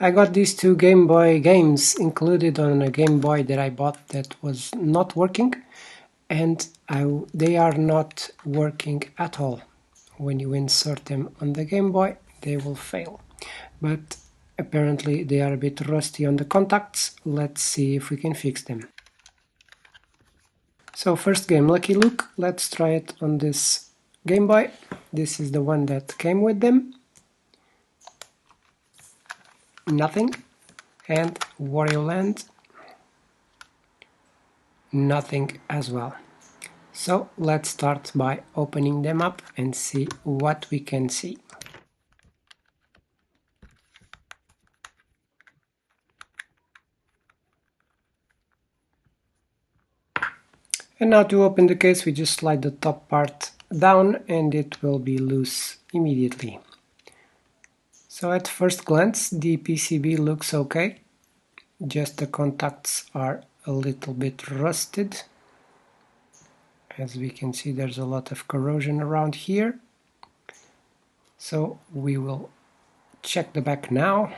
I got these two Game Boy games included on a Game Boy that I bought that was not working, and they are not working at all. When you insert them on the Game Boy, they will fail. But apparently they are a bit rusty on the contacts. Let's see if we can fix them. So first game, Lucky Luke. Let's try it on this Game Boy. This is the one that came with them. Nothing. And Wario Land. Nothing as well. So let's start by opening them up and see what we can see. And now to open the case, we just slide the top part down and it will be loose immediately. So at first glance, the PCB looks okay, just the contacts are a little bit rusted. As we can see, there's a lot of corrosion around here. So we will check the back now.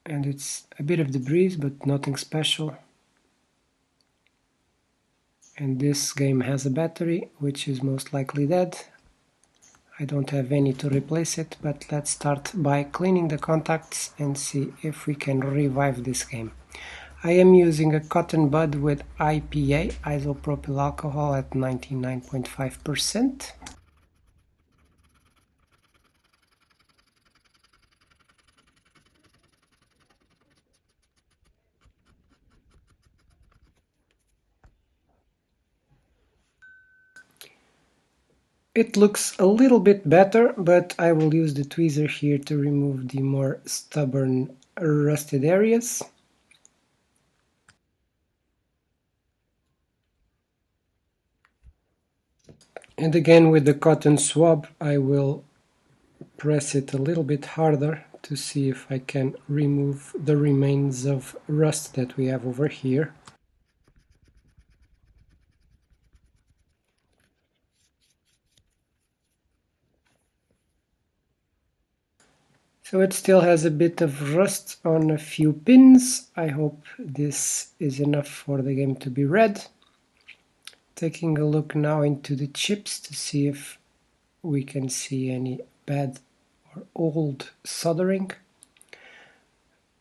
And it's a bit of debris, but nothing special. And this game has a battery, which is most likely dead. I don't have any to replace it, but let's start by cleaning the contacts and see if we can revive this game. I am using a cotton bud with IPA, isopropyl alcohol, at 99.5%. It looks a little bit better, but I will use the tweezer here to remove the more stubborn rusted areas. And again with the cotton swab I will press it a little bit harder to see if I can remove the remains of rust that we have over here. So it still has a bit of rust on a few pins. I hope this is enough for the game to be read. Taking a look now into the chips to see if we can see any bad or old soldering.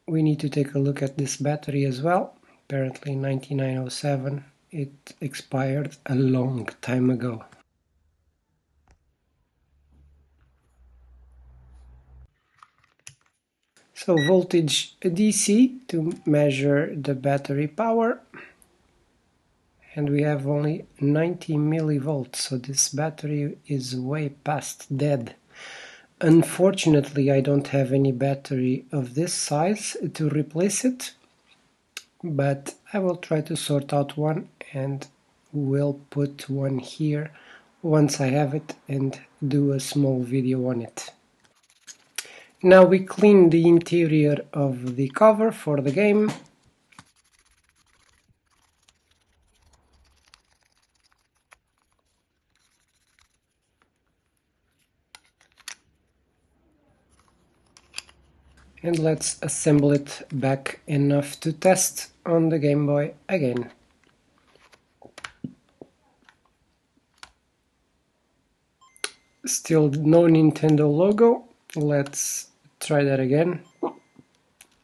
We need to take a look at this battery as well. Apparently 9907, it expired a long time ago. So voltage DC to measure the battery power, and we have only 90 millivolts, so this battery is way past dead. Unfortunately, I don't have any battery of this size to replace it, but I will try to sort out one and will put one here once I have it and do a small video on it. Now we clean the interior of the cover for the game. And let's assemble it back enough to test on the Game Boy again. Still no Nintendo logo. Let's try that again.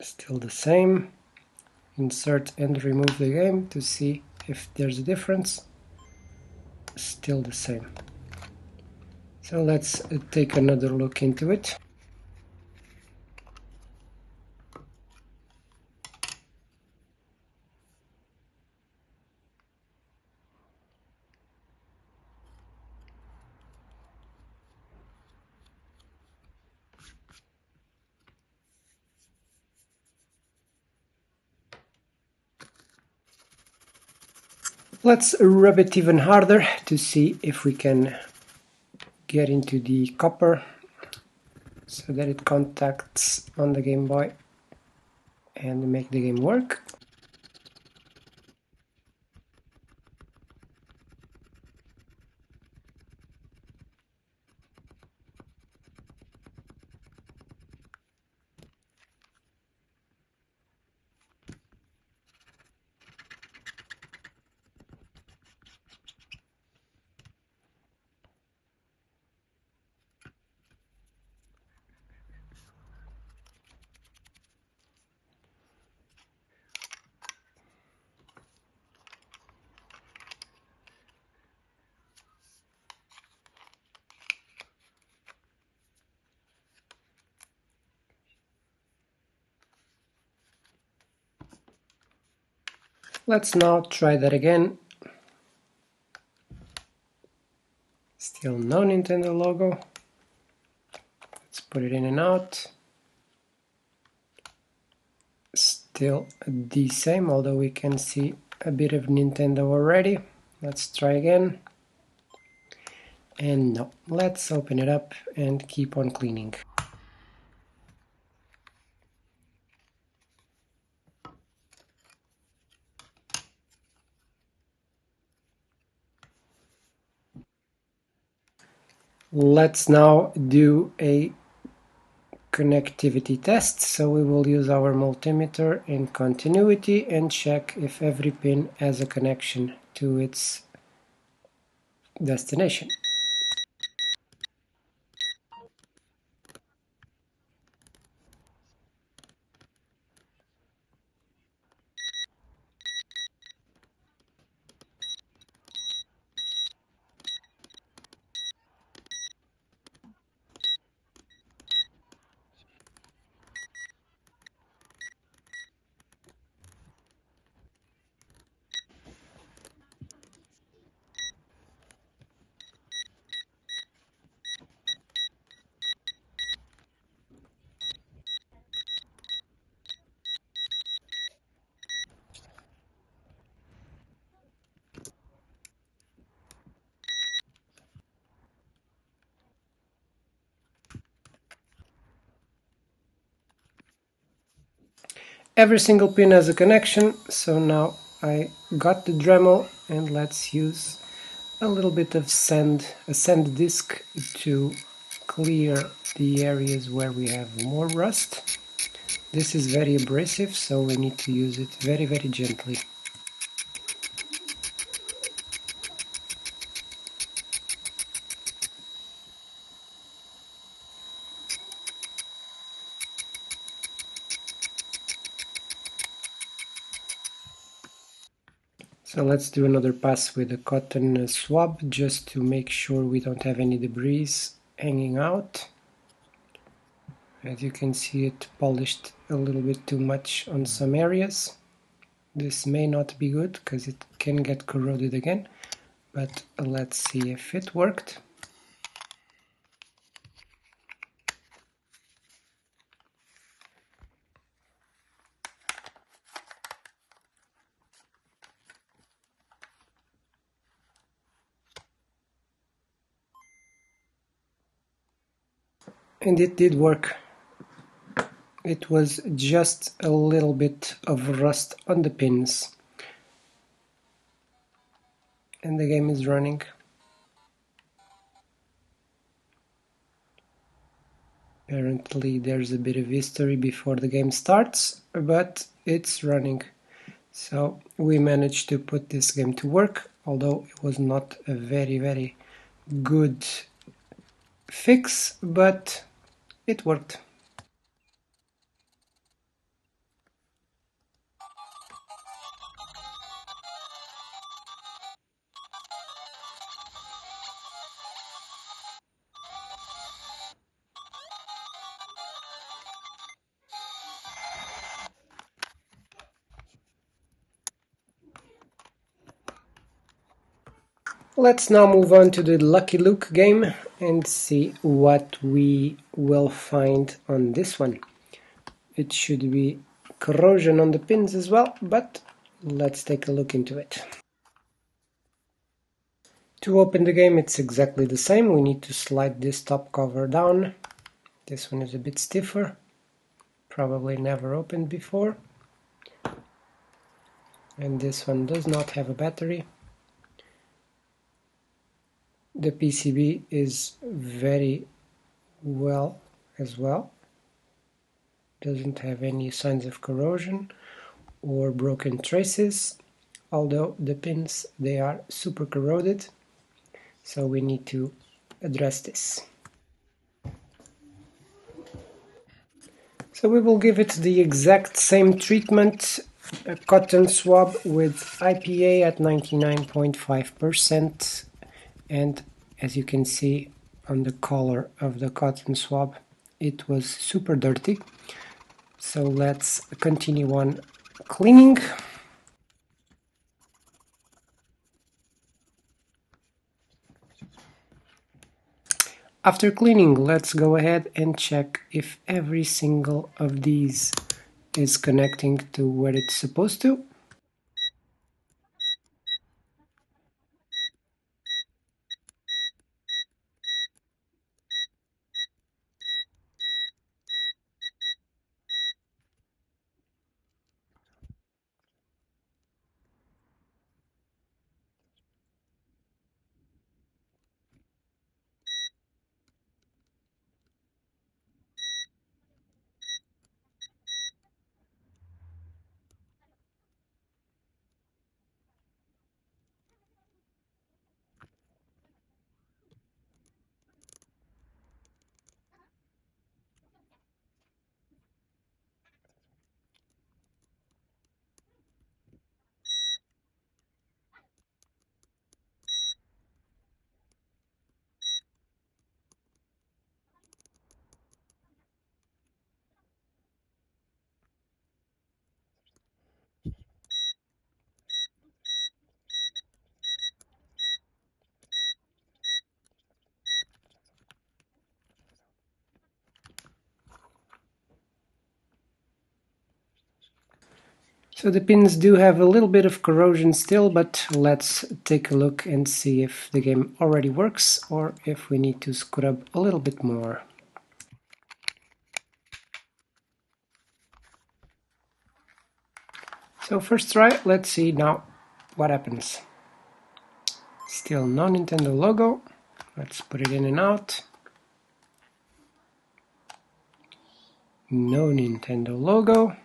Still the same. Insert and remove the game to see if there's a difference. Still the same. So let's take another look into it. Let's rub it even harder to see if we can get into the copper so that it contacts on the Game Boy and make the game work. Let's now try that again. Still no Nintendo logo. Let's put it in and out. Still the same, although we can see a bit of Nintendo already. Let's try again. And no, let's open it up and keep on cleaning. Let's now do a connectivity test. So we will use our multimeter in continuity and check if every pin has a connection to its destination. Every single pin has a connection, so now I got the Dremel, and let's use a little bit of sand, a sand disc, to clear the areas where we have more rust. This is very abrasive, so we need to use it very, very gently. So let's do another pass with a cotton swab, just to make sure we don't have any debris hanging out. As you can see, it polished a little bit too much on some areas. This may not be good because it can get corroded again, but let's see if it worked. And it did work. It was just a little bit of rust on the pins. And the game is running. Apparently there's a bit of history before the game starts, but it's running. So we managed to put this game to work, although it was not a very, very good fix, but it worked. Let's now move on to the Lucky Luke game and see what we will find on this one. It should be corrosion on the pins as well, but let's take a look into it. To open the game, it's exactly the same. We need to slide this top cover down. This one is a bit stiffer, probably never opened before. And this one does not have a battery. The PCB is very well as well. Doesn't have any signs of corrosion or broken traces, although the pins, they are super corroded, so we need to address this. So we will give it the exact same treatment, a cotton swab with IPA at 99.5%, and as you can see on the color of the cotton swab, it was super dirty. So let's continue on cleaning. After cleaning, let's go ahead and check if every single of these is connecting to where it's supposed to. So the pins do have a little bit of corrosion still, but let's take a look and see if the game already works or if we need to scrub a little bit more. So first try, let's see now what happens. Still no Nintendo logo. Let's put it in and out. No Nintendo logo.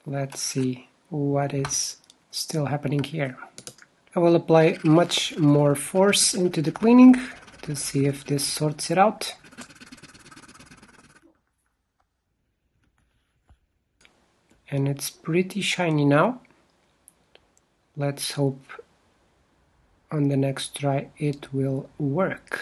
Let's see what is still happening here. I will apply much more force into the cleaning to see if this sorts it out. And it's pretty shiny now. Let's hope on the next try it will work.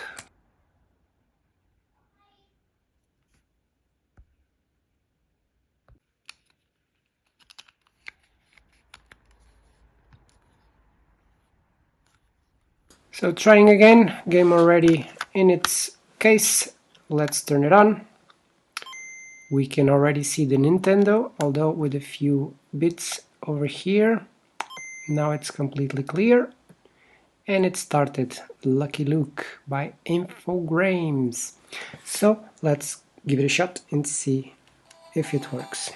So trying again, game already in its case. Let's turn it on. We can already see the Nintendo, although with a few bits over here. Now it's completely clear. And it started. Lucky Luke by Infogrames. So let's give it a shot and see if it works.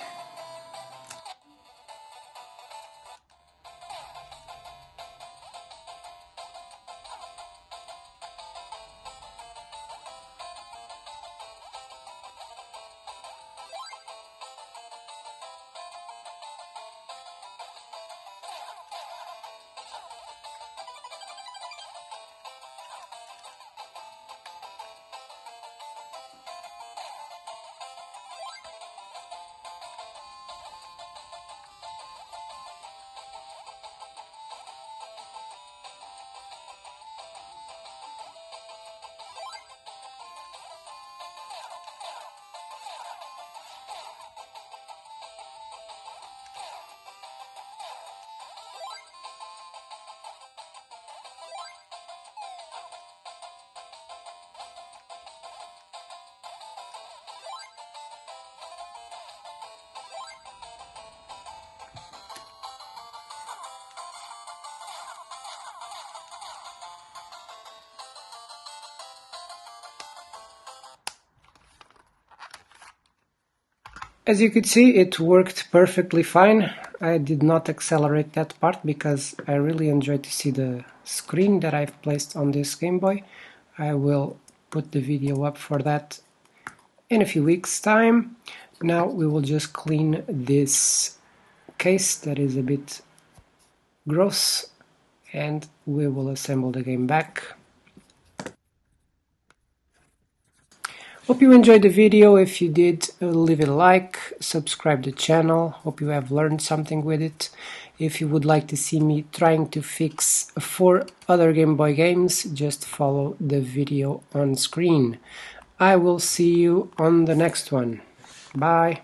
As you could see, it worked perfectly fine. I did not accelerate that part because I really enjoy to see the screen that I've placed on this Game Boy. I will put the video up for that in a few weeks' time. Now we will just clean this case that is a bit gross and we will assemble the game back. Hope you enjoyed the video. If you did, leave it a like, subscribe to the channel. Hope you have learned something with it. If you would like to see me trying to fix 4 other Game Boy games, just follow the video on screen. I will see you on the next one. Bye.